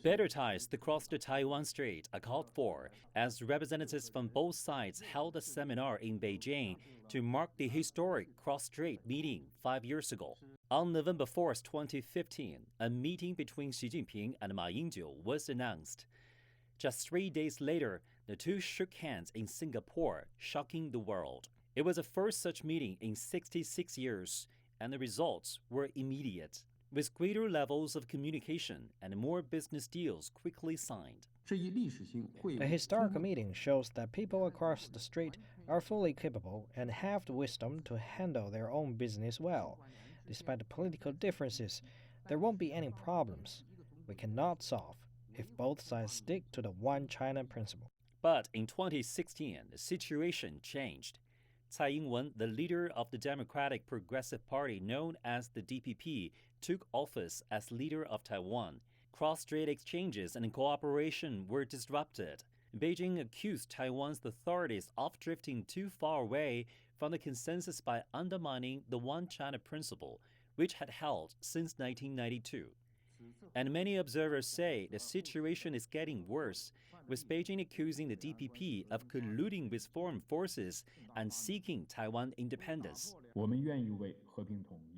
Better ties across the Taiwan Strait are called for as representatives from both sides held a seminar in Beijing to mark the historic cross-strait meeting 5 years ago. On November 4, 2015, a meeting between Xi Jinping and Ma Ying-jeou was announced. Just 3 days later, the two shook hands in Singapore, shocking the world. It was the first such meeting in 66 years, and the results were immediate, with greater levels of communication and more business deals quickly signed. A historical meeting shows that people across the strait are fully capable and have the wisdom to handle their own business well. Despite the political differences, there won't be any problems we cannot solve if both sides stick to the One China principle. But in 2016, the situation changed. Tsai Ing-wen, the leader of the Democratic Progressive Party known as the DPP, took office as leader of Taiwan. Cross-strait exchanges and cooperation were disrupted. Beijing accused Taiwan's authorities of drifting too far away from the consensus by undermining the One China principle, which had held since 1992. And many observers say the situation is getting worse, with Beijing accusing the DPP of colluding with foreign forces and seeking Taiwan independence.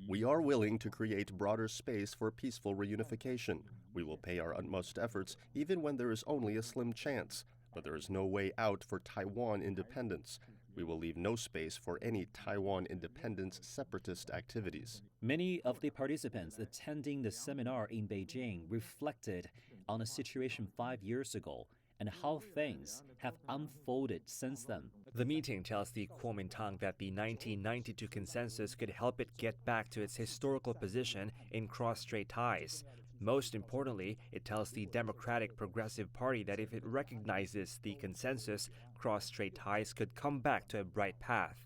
We are willing to create broader space for peaceful reunification. We will pay our utmost efforts even when there is only a slim chance. But there is no way out for Taiwan independence. We will leave no space for any Taiwan independence separatist activities. Many of the participants attending the seminar in Beijing reflected on the situation 5 years ago and how things have unfolded since then. The meeting tells the Kuomintang that the 1992 consensus could help it get back to its historical position in cross-strait ties. Most importantly, it tells the Democratic Progressive Party that if it recognizes the consensus, cross-strait ties could come back to a bright path.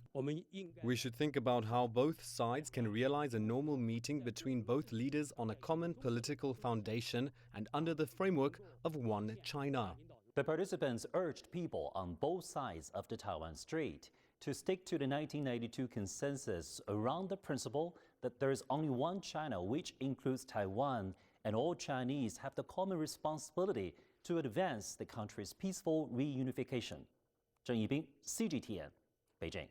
We should think about how both sides can realize a normal meeting between both leaders on a common political foundation and under the framework of One China. The participants urged people on both sides of the Taiwan Strait to stick to the 1992 consensus around the principle that there is only one China, which includes Taiwan, and all Chinese have the common responsibility to advance the country's peaceful reunification. Zheng Yibing, CGTN, Beijing.